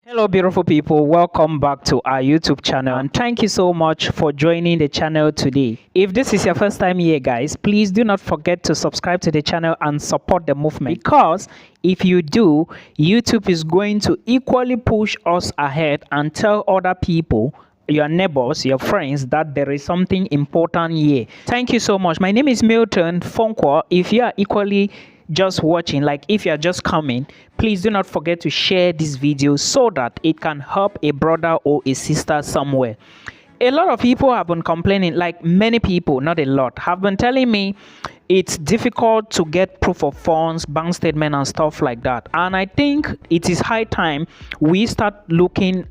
Hello, beautiful people. Welcome back to our YouTube channel, and thank you so much for joining the channel today. If this is your first time here, guys, please do not forget to subscribe to the channel and support the movement, because if you do, YouTube is going to equally push us ahead and tell other people, your neighbors, your friends, that there is something important here. Thank you so much. My name is Milton Fonkwa. If you are equally just watching, like if you're just coming, please do not forget to share this video so that it can help a brother or a sister somewhere. A lot of people have been complaining, like many people, not a lot, have been telling me it's difficult to get proof of funds, bank statement and stuff like that. And I think it is high time we start looking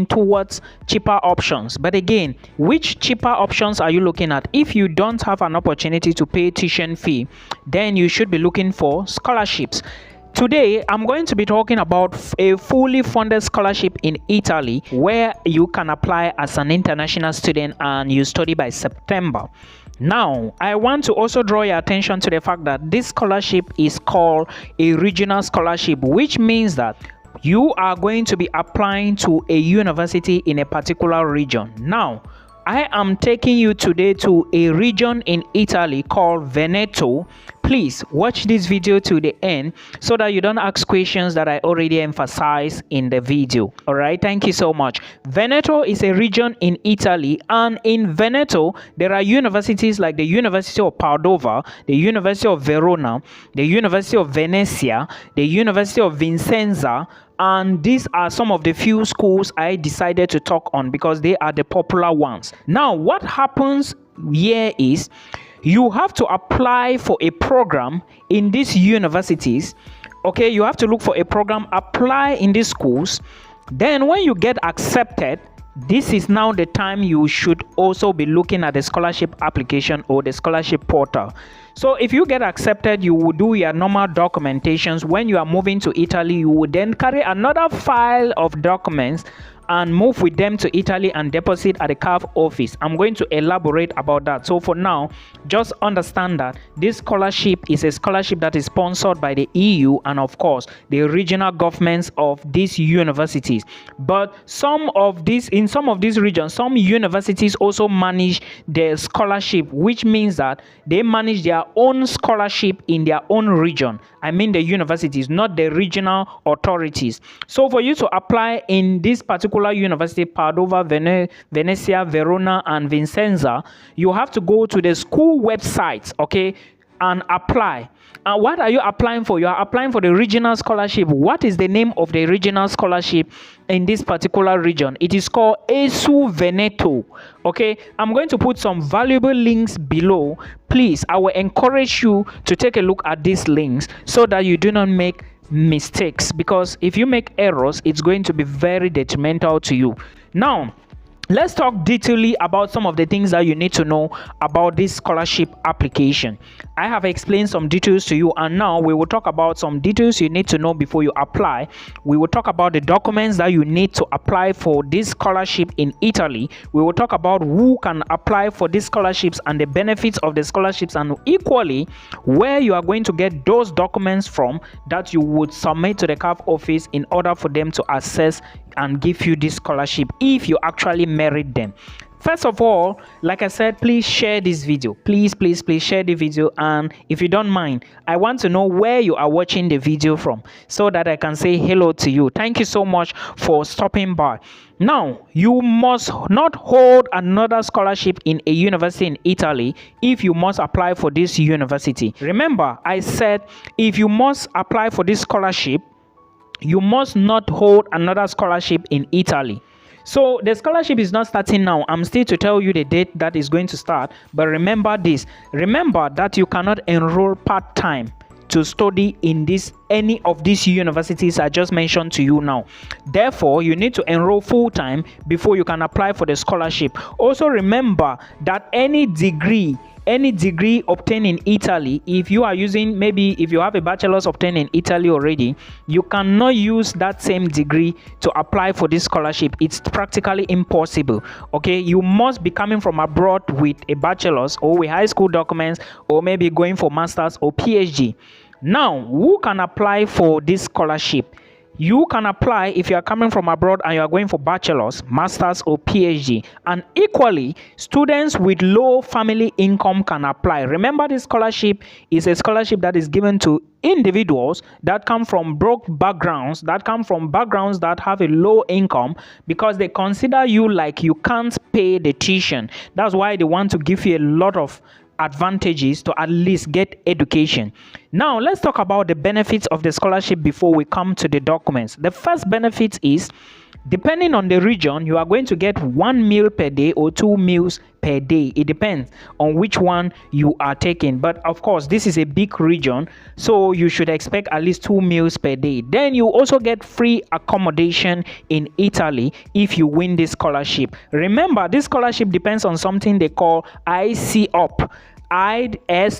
towards cheaper options. But again, which cheaper options are you looking at? If you don't have an opportunity to pay tuition fee, then you should be looking for scholarships. Today, I'm going to be talking about a fully funded scholarship in Italy where you can apply as an international student and you study by September. Now, I want to also draw your attention to the fact that this scholarship is called a regional scholarship, which means that you are going to be applying to a university in a particular region. Now, I am taking you today to a region in Italy called Veneto. Please watch this video to the end so that you don't ask questions that I already emphasized in the video. All right, thank you so much. Veneto is a region in Italy, and in Veneto there are universities like the University of Padova, the University of Verona, the University of Venezia, the University of Vinceza, and these are some of the few schools I decided to talk on because they are the popular ones. Now, what happens here is you have to apply for a program in these universities. Okay, you have to look for a program, apply in these schools. Then when you get accepted, this is now the time you should also be looking at the scholarship application or the scholarship portal. So if you get accepted, you will do your normal documentations. When you are moving to Italy, you will then carry another file of documents and move with them to Italy and deposit at the CAF office. I'm going to elaborate about that. So for now, just understand that this scholarship is a scholarship that is sponsored by the EU and of course the regional governments of these universities. But in some of these regions, some universities also manage their scholarship, which means that they manage their own scholarship in their own region. I mean the universities, not the regional authorities. So for you to apply in this particular university, Padova, Venezia, Verona and Vicenza, you have to go to the school websites, okay, and apply. And what are you applying for? You are applying for the regional scholarship. What is the name of the regional scholarship in this particular region? It is called ESU Veneto. Okay, I'm going to put some valuable links below. Please, I will encourage you to take a look at these links so that you do not make mistakes, because if you make errors, it's going to be very detrimental to you. Now, let's talk detailedly about some of the things that you need to know about this scholarship application. I have explained some details to you, and now we will talk about some details you need to know before you apply. We will talk about the documents that you need to apply for this scholarship in Italy. We will talk about who can apply for these scholarships and the benefits of the scholarships, and equally where you are going to get those documents from that you would submit to the CAF office in order for them to assess and give you this scholarship if you actually merit them. First of all, like I said, please share this video. Please share the video, and if you don't mind, I want to know where you are watching the video from so that I can say hello to you. Thank you so much for stopping by. Now, you must not hold another scholarship in a university in Italy if you must apply for this university. Remember, I said if you must apply for this scholarship, you must not hold another scholarship in Italy. So the scholarship is not starting now. I'm still to tell you the date that is going to start. But remember this. Remember that you cannot enroll part-time to study in any of these universities I just mentioned to you now. Therefore, you need to enroll full-time before you can apply for the scholarship. Also remember that any degree obtained in Italy, if you are using, maybe if you have a bachelor's obtained in Italy already, you cannot use that same degree to apply for this scholarship. It's practically impossible. Okay, you must be coming from abroad with a bachelor's or with high school documents, or maybe going for master's or PhD. Now, who can apply for this scholarship? You can apply if you are coming from abroad and you are going for bachelor's, master's, or PhD. And equally, students with low family income can apply. Remember, this scholarship is a scholarship that is given to individuals that come from broke backgrounds, that have a low income, because they consider you like you can't pay the tuition. That's why they want to give you a lot of advantages to at least get education. Now let's talk about the benefits of the scholarship before we come to the documents. The first benefit is, depending on the region, you are going to get 1 meal per day or 2 meals per day. It depends on which one you are taking, but of course this is a big region, so you should expect at least 2 meals per day. Then you also get free accommodation in Italy if you win this scholarship. Remember, this scholarship depends on something they call ICUP. ISWEUP.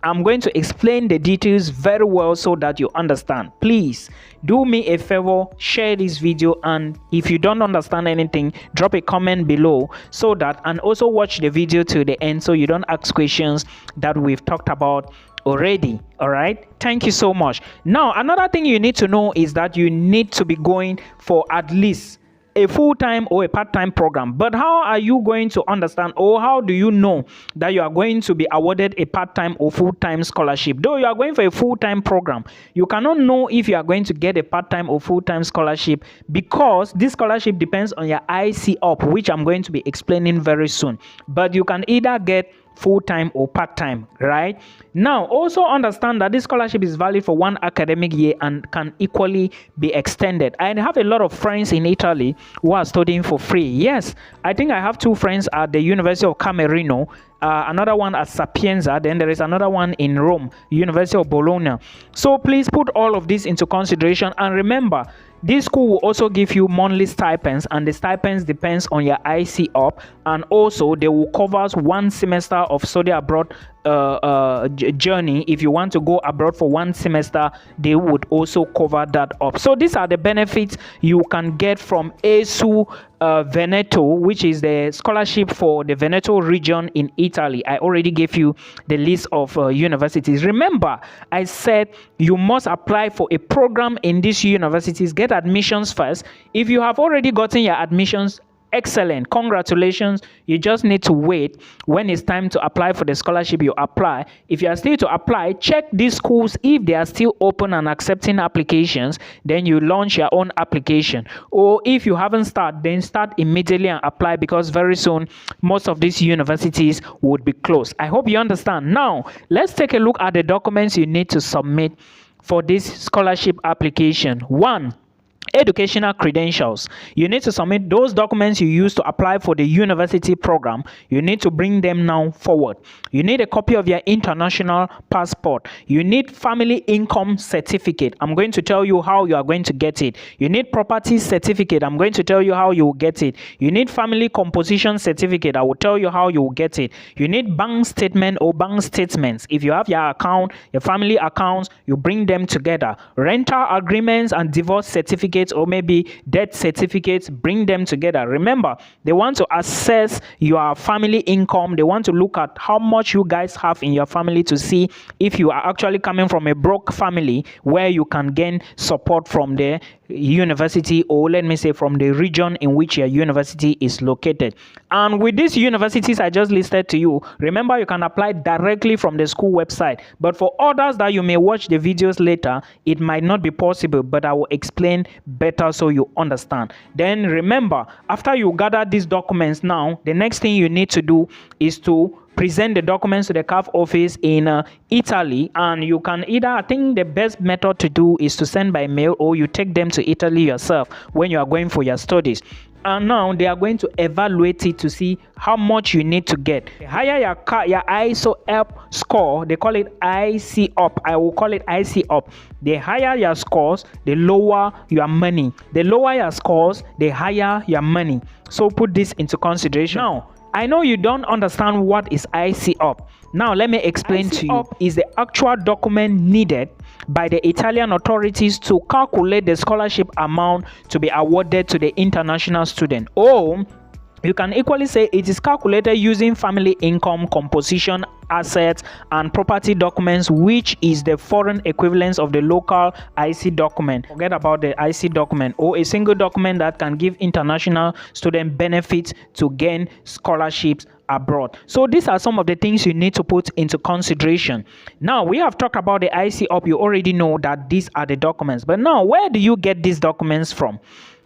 I'm going to explain the details very well so that you understand. Please do me a favor, share this video, and if you don't understand anything, drop a comment below so that, and also watch the video to the end so you don't ask questions that we've talked about already. All right, thank you so much. Now another thing you need to know is that you need to be going for at least a full-time or a part-time program. But how are you going to understand, or how do you know that you are going to be awarded a part-time or full-time scholarship? Though you are going for a full-time program, you cannot know if you are going to get a part-time or full-time scholarship, because this scholarship depends on your ICUP, which I'm going to be explaining very soon. But you can either get full-time or part-time, right? Now also understand that this scholarship is valid for 1 academic year and can equally be extended. I have a lot of friends in Italy who are studying for free. Yes, I think I have 2 friends at the University of Camerino, another one at Sapienza, then there is another one in Rome, University of Bologna. So please put all of this into consideration, and remember, this school will also give you monthly stipends, and the stipends depends on your ICUP, and also they will cover 1 semester of study abroad journey. If you want to go abroad for 1 semester, they would also cover that up. So these are the benefits you can get from ESU Veneto, which is the scholarship for the Veneto region in Italy. I already gave you the list of universities. Remember, I said you must apply for a program in these universities, get admissions first. If you have already gotten your admissions, excellent, congratulations. You just need to wait. When it's time to apply for the scholarship, you apply. If you are still to apply, check these schools. If they are still open and accepting applications, then you launch your own application. Or if you haven't started, then start immediately and apply, because very soon most of these universities would be closed. I hope you understand. Now let's take a look at the documents you need to submit for this scholarship application. 1, educational credentials. You need to submit those documents you use to apply for the university program. You need to bring them now forward. You need a copy of your international passport. You need family income certificate. I'm going to tell you how you are going to get it. You need property certificate. I'm going to tell you how you will get it. You need family composition certificate. I will tell you how you will get it. You need bank statement or bank statements. If you have your account, your family accounts, you bring them together. Rental agreements and divorce certificates, or maybe death certificates, bring them together. Remember, they want to assess your family income. They want to look at how much you guys have in your family to see if you are actually coming from a broke family where you can gain support from the university, or let me say from the region in which your university is located. And with these universities I just listed to you, remember, you can apply directly from the school website. But for others that you may watch the videos later, it might not be possible, but I will explain better so you understand. Then remember, after you gather these documents, now the next thing you need to do is to present the documents to the CAF office in Italy. And you can either, I think the best method to do is to send by mail, or you take them to Italy yourself when you are going for your studies. And now they are going to evaluate it to see how much you need to get. The higher your ICUP score, they call it ICUP. I will call it ICUP. The higher your scores, the lower your money. The lower your scores, the higher your money. So put this into consideration. Now, I know you don't understand what is ICUP. Now let me explain to you. Is the actual document needed by the Italian authorities to calculate the scholarship amount to be awarded to the international student. Or You can equally say it is calculated using family income composition, assets, and property documents, which is the foreign equivalence of the local IC document. Forget about the IC document, or a single document that can give international student benefits to gain scholarships abroad. So these are some of the things you need to put into consideration. Now, we have talked about the ICUP. You already know that these are the documents. But now, where do you get these documents from?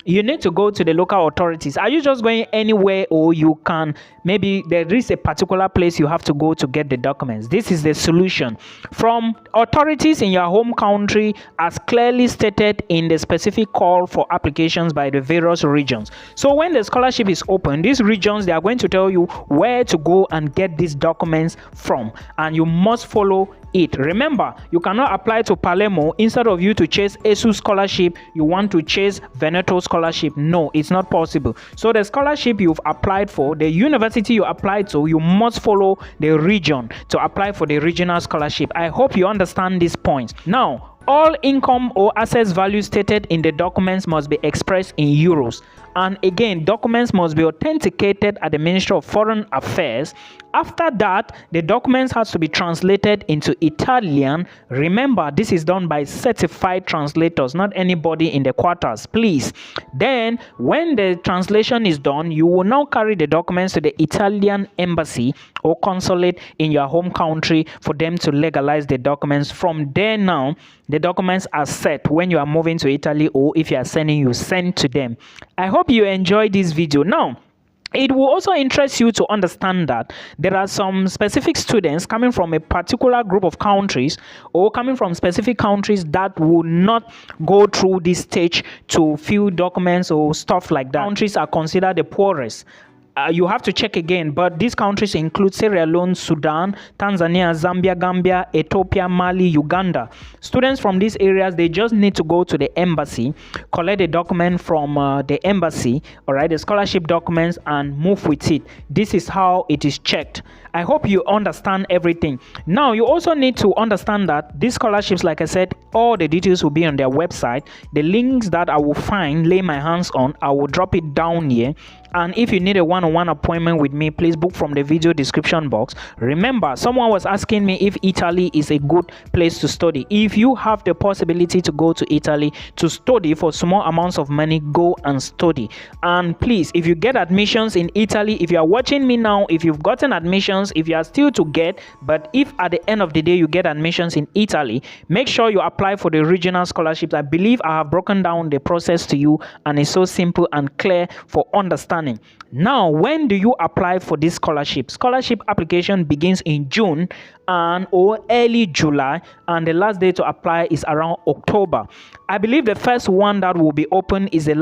You need to go to the local authorities. Are you just going anywhere, or you can, maybe there is a particular place you have to go to get the documents? This is the solution. From authorities in your home country, as clearly stated in the specific call for applications by the various regions. So when the scholarship is open, these regions, they are going to tell you where to go and get these documents from, and you must follow it. Remember, you cannot apply to Palermo. Instead of you to chase ESU scholarship, you want to chase Veneto scholarship. No, it's not possible. So the scholarship you've applied for, the university you applied to, you must follow the region to apply for the regional scholarship. I hope you understand these points. Now, all income or assets values stated in the documents must be expressed in euros. And again, documents must be authenticated at the Ministry of Foreign Affairs. After that, the documents has to be translated into Italian. Remember, this is done by certified translators, not anybody in the quarters, please. Then, when the translation is done, you will now carry the documents to the Italian embassy or consulate in your home country for them to legalize the documents. From there now, the documents are set when you are moving to Italy, or if you are sending, you send to them. I hope you enjoyed this video. Now, it will also interest you to understand that there are some specific students coming from a particular group of countries, or coming from specific countries, that will not go through this stage to fill documents or stuff like that. Countries are considered the poorest. You have to check again, but these countries include Sierra Leone, Sudan, Tanzania, Zambia, Gambia, Ethiopia, Mali, Uganda. Students from these areas, they just need to go to the embassy, collect a document from the embassy, all right, the scholarship documents, and move with it. This is how it is checked. I hope you understand everything. Now, you also need to understand that these scholarships, like I said, all the details will be on their website. The links that I will lay my hands on, I will drop it down here. And if you need a one-on-one appointment with me, please book from the video description box. Remember, someone was asking me if Italy is a good place to study. If you have the possibility to go to Italy to study for small amounts of money, go and study. And please, if you get admissions in Italy, if you are watching me now, if you've gotten admissions, if you are still to get, but if at the end of the day you get admissions in Italy, make sure you apply for the regional scholarships. I believe I have broken down the process to you, and it's so simple and clear for understanding. Now, when do you apply for this scholarship? Scholarship application begins in June or early July, and the last day to apply is around October. I believe the first one that will be open is the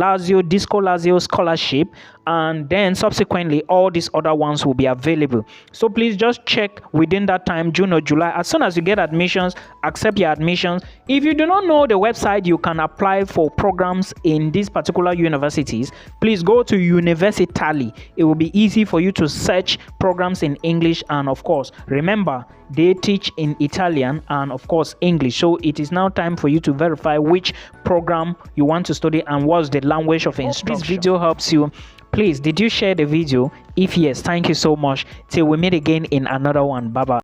Disco Lazio scholarship, and then subsequently all these other ones will be available. So please just check within that time, June or July. As soon as you get admissions, accept your admissions. If you do not know the website you can apply for programs in these particular universities, please go to Universitali. It will be easy for you to search programs in English, and of course, remember, they teach in Italian and of course English. So it is now time for you to verify which program you want to study and what's the language of instruction. This video helps you. Please, did you share the video? If yes, thank you so much. Till we meet again in another one. Bye bye.